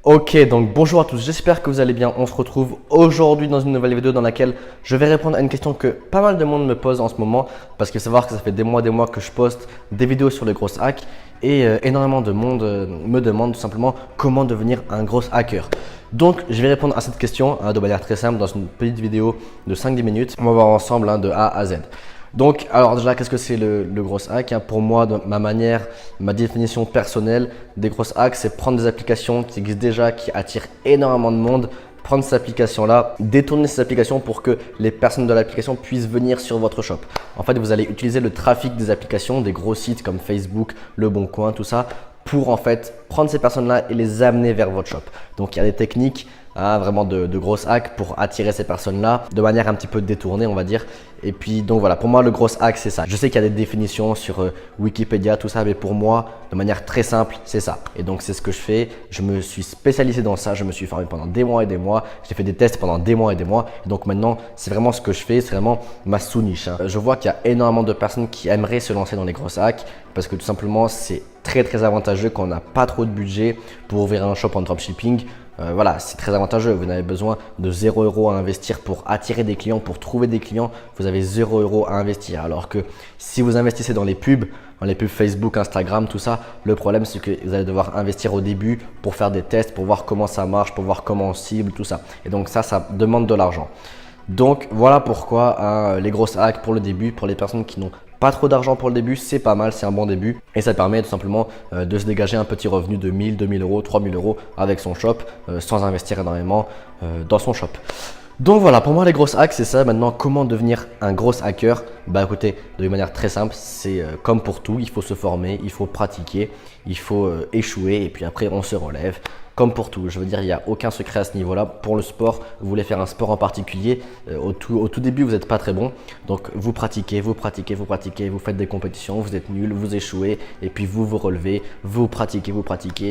Ok, donc bonjour à tous, j'espère que vous allez bien. On se retrouve aujourd'hui dans une nouvelle vidéo dans laquelle je vais répondre à une question que pas mal de monde me pose en ce moment. Parce que savoir que ça fait des mois que je poste des vidéos sur les grosses hacks et énormément de monde me demande tout simplement comment devenir un gros hacker. Donc je vais répondre à cette question de manière très simple dans une petite vidéo de 5-10 minutes. On va voir ensemble de A à Z. Donc, alors déjà, qu'est-ce que c'est le gros hack? Pour moi, de ma manière, ma définition personnelle des grosses hacks, c'est prendre des applications qui existent déjà, qui attirent énormément de monde, prendre ces applications-là, détourner ces applications pour que les personnes de l'application puissent venir sur votre shop. En fait, vous allez utiliser le trafic des applications, des gros sites comme Facebook, Le Bon Coin, tout ça, pour en fait prendre ces personnes-là et les amener vers votre shop. Donc, il y a des techniques vraiment de grosses hacks pour attirer ces personnes-là de manière un petit peu détournée, on va dire. Et puis donc voilà, pour moi le gros hack c'est ça. Je sais qu'il y a des définitions sur Wikipédia, tout ça, mais pour moi de manière très simple c'est ça. Et donc c'est ce que je fais. Je me suis spécialisé dans ça, je me suis formé pendant des mois et des mois. J'ai fait des tests pendant des mois et des mois. Et donc maintenant c'est vraiment ce que je fais, c'est vraiment ma sous-niche. Je vois qu'il y a énormément de personnes qui aimeraient se lancer dans les grosses hacks parce que tout simplement c'est très avantageux quand on n'a pas trop de budget pour ouvrir un shop en dropshipping. Voilà, c'est très avantageux. Vous n'avez besoin de 0 € à investir pour attirer des clients, pour trouver des clients. Vous avez 0 € à investir. Alors que si vous investissez dans les pubs Facebook, Instagram, tout ça, le problème c'est que vous allez devoir investir au début pour faire des tests, pour voir comment ça marche, pour voir comment on cible, tout ça. Et donc ça demande de l'argent. Donc voilà pourquoi les grosses hacks pour le début, pour les personnes qui n'ont pas trop d'argent pour le début, c'est pas mal, c'est un bon début et ça permet tout simplement de se dégager un petit revenu de 1000, 2000 €, 3000 € avec son shop sans investir énormément dans son shop. Donc voilà, pour moi les grosses hacks c'est ça. Maintenant, comment devenir un gros hacker? Bah écoutez, de manière très simple, c'est comme pour tout, il faut se former, il faut pratiquer, il faut échouer et puis après on se relève. Comme pour tout, je veux dire, il n'y a aucun secret à ce niveau-là. Pour le sport, vous voulez faire un sport en particulier, au tout début, vous n'êtes pas très bon. Donc, vous pratiquez, vous faites des compétitions, vous êtes nul, vous échouez, et puis vous relevez, vous pratiquez,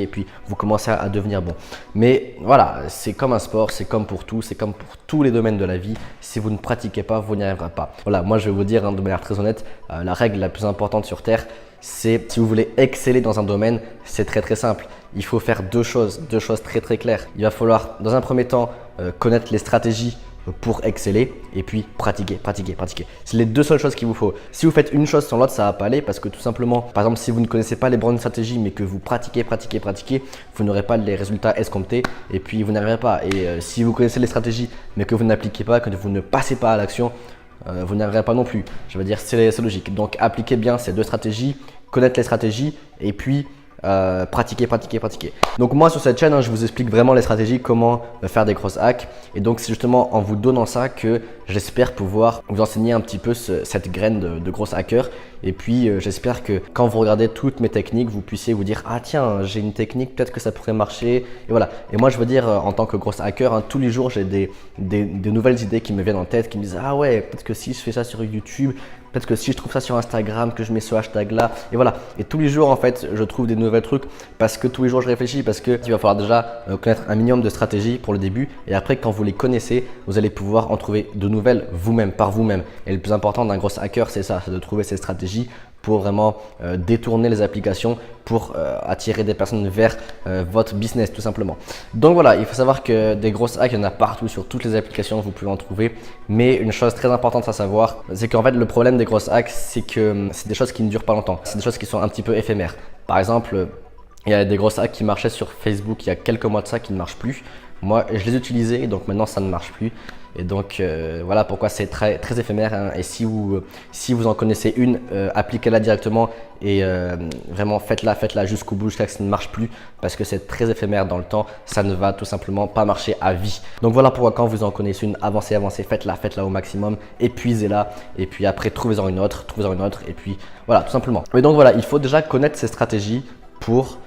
et puis vous commencez à devenir bon. Mais voilà, c'est comme un sport, c'est comme pour tout, c'est comme pour tous les domaines de la vie. Si vous ne pratiquez pas, vous n'y arriverez pas. Voilà, moi, je vais vous dire de manière très honnête, la règle la plus importante sur Terre, c'est si vous voulez exceller dans un domaine, c'est très simple. Il faut faire deux choses très claires. Il va falloir dans un premier temps connaître les stratégies pour exceller et puis pratiquer. C'est les deux seules choses qu'il vous faut. Si vous faites une chose sans l'autre, ça va pas aller parce que tout simplement, par exemple, si vous ne connaissez pas les bonnes stratégies mais que vous pratiquez, vous n'aurez pas les résultats escomptés et puis vous n'arriverez pas. Et si vous connaissez les stratégies mais que vous n'appliquez pas, que vous ne passez pas à l'action, vous n'arriverez pas non plus. Je veux dire, c'est logique. Donc, appliquez bien ces deux stratégies, connaître les stratégies et puis pratiquer. Donc moi sur cette chaîne, je vous explique vraiment les stratégies, comment faire des grosses hacks. Et donc c'est justement en vous donnant ça que j'espère pouvoir vous enseigner un petit peu cette graine de gros hacker. Et puis j'espère que quand vous regardez toutes mes techniques, vous puissiez vous dire ah tiens, j'ai une technique, peut-être que ça pourrait marcher. Et voilà. Et moi je veux dire en tant que gros hacker, tous les jours j'ai des nouvelles idées qui me viennent en tête, qui me disent ah ouais, peut-être que si je fais ça sur YouTube, peut-être que si je trouve ça sur Instagram, que je mets ce hashtag là, et voilà. Et tous les jours en fait, je trouve des nouvelles trucs parce que tous les jours je réfléchis, parce que il va falloir déjà connaître un minimum de stratégies pour le début. Et après, quand vous les connaissez, vous allez pouvoir en trouver de nouvelles vous-même, par vous-même. Et le plus important d'un gros hacker, c'est ça, c'est de trouver ces stratégies pour vraiment détourner les applications pour attirer des personnes vers votre business tout simplement. Donc voilà, il faut savoir que des grosses hacks, il y en a partout sur toutes les applications, vous pouvez en trouver. Mais une chose très importante à savoir, c'est qu'en fait le problème des grosses hacks, c'est que c'est des choses qui ne durent pas longtemps. C'est des choses qui sont un petit peu éphémères. Par exemple, il y a des grosses hacks qui marchaient sur Facebook il y a quelques mois de ça qui ne marchent plus. Moi, je les utilisais, donc maintenant ça ne marche plus. Et donc voilà pourquoi c'est très éphémère. Et si vous en connaissez une, appliquez-la directement et vraiment faites-la jusqu'au bout, jusqu'à ce que ça ne marche plus, parce que c'est très éphémère dans le temps. Ça ne va tout simplement pas marcher à vie. Donc voilà pourquoi quand vous en connaissez une, avancez, faites-la au maximum, épuisez-la et puis après trouvez-en une autre et puis voilà tout simplement. Mais donc voilà, il faut déjà connaître ces stratégies pour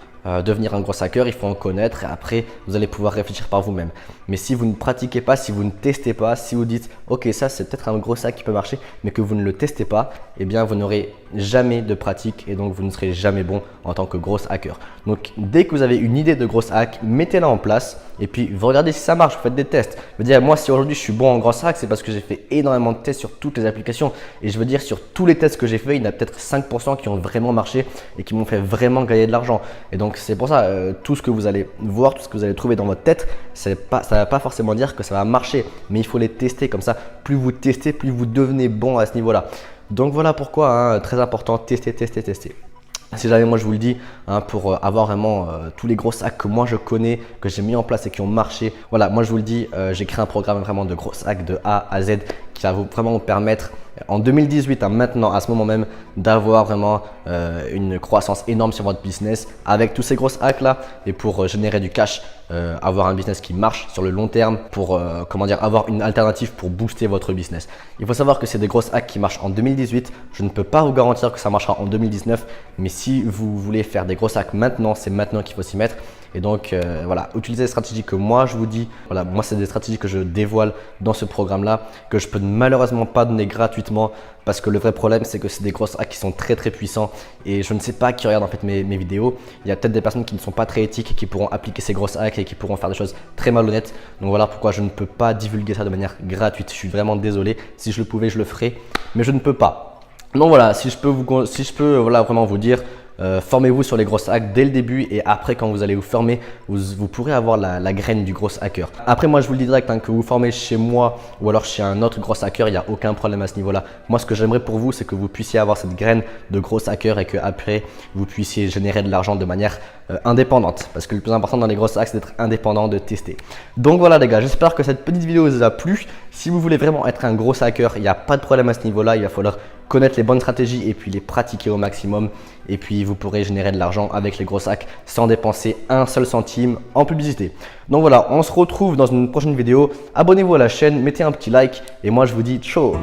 devenir un gros hacker. Il faut en connaître et après vous allez pouvoir réfléchir par vous-même. Mais si vous ne pratiquez pas, si vous ne testez pas, si vous dites ok ça c'est peut-être un gros hack qui peut marcher mais que vous ne le testez pas, eh bien vous n'aurez jamais de pratique et donc vous ne serez jamais bon en tant que gros hacker. Donc dès que vous avez une idée de gros hack, mettez-la en place et puis vous regardez si ça marche, vous faites des tests. Je veux dire, moi si aujourd'hui je suis bon en gros hack, c'est parce que j'ai fait énormément de tests sur toutes les applications et je veux dire sur tous les tests que j'ai fait, il y en a peut-être 5% qui ont vraiment marché et qui m'ont fait vraiment gagner de l'argent. Et donc c'est pour ça, tout ce que vous allez voir, tout ce que vous allez trouver dans votre tête, ça ne va pas forcément dire que ça va marcher, mais il faut les tester comme ça. Plus vous testez, plus vous devenez bon à ce niveau-là. Donc voilà pourquoi, hein, très important, tester, tester, tester. Si jamais moi je vous le dis, hein, pour avoir vraiment tous les gros hacks que moi je connais, que j'ai mis en place et qui ont marché, voilà, moi je vous le dis, j'ai créé un programme vraiment de gros hacks de A à Z qui va vraiment vous permettre en 2018, hein, maintenant, à ce moment même, d'avoir vraiment une croissance énorme sur votre business avec tous ces grosses hacks là et pour générer du cash, avoir un business qui marche sur le long terme pour comment dire, avoir une alternative pour booster votre business. Il faut savoir que c'est des grosses hacks qui marchent en 2018. Je ne peux pas vous garantir que ça marchera en 2019, mais si vous voulez faire des grosses hacks maintenant, c'est maintenant qu'il faut s'y mettre. Et donc voilà, utilisez les stratégies que moi je vous dis. Voilà, moi c'est des stratégies que je dévoile dans ce programme là, que je peux malheureusement pas donner gratuitement parce que le vrai problème c'est que c'est des grosses hacks qui sont très puissants et je ne sais pas qui regarde en fait mes vidéos. Il y a peut-être des personnes qui ne sont pas très éthiques et qui pourront appliquer ces grosses hacks et qui pourront faire des choses très malhonnêtes. Donc voilà pourquoi je ne peux pas divulguer ça de manière gratuite. Je suis vraiment désolé. Si je le pouvais, je le ferais, mais je ne peux pas. Donc voilà, si je peux voilà, vraiment vous dire, formez-vous sur les grosses hacks dès le début et après quand vous allez vous former, vous pourrez avoir la graine du gros hacker. Après moi je vous le dis direct, hein, que vous formez chez moi ou alors chez un autre gros hacker, il n'y a aucun problème à ce niveau là. Moi ce que j'aimerais pour vous c'est que vous puissiez avoir cette graine de gros hacker et que après vous puissiez générer de l'argent de manière indépendante. Parce que le plus important dans les grosses hacks c'est d'être indépendant, de tester. Donc voilà les gars, j'espère que cette petite vidéo vous a plu. Si vous voulez vraiment être un gros hacker, il n'y a pas de problème à ce niveau là, il va falloir connaître les bonnes stratégies et puis les pratiquer au maximum et puis vous pourrez générer de l'argent avec les gros hacks sans dépenser un seul centime en publicité. Donc voilà, on se retrouve dans une prochaine vidéo. Abonnez-vous à la chaîne, mettez un petit like et moi je vous dis ciao.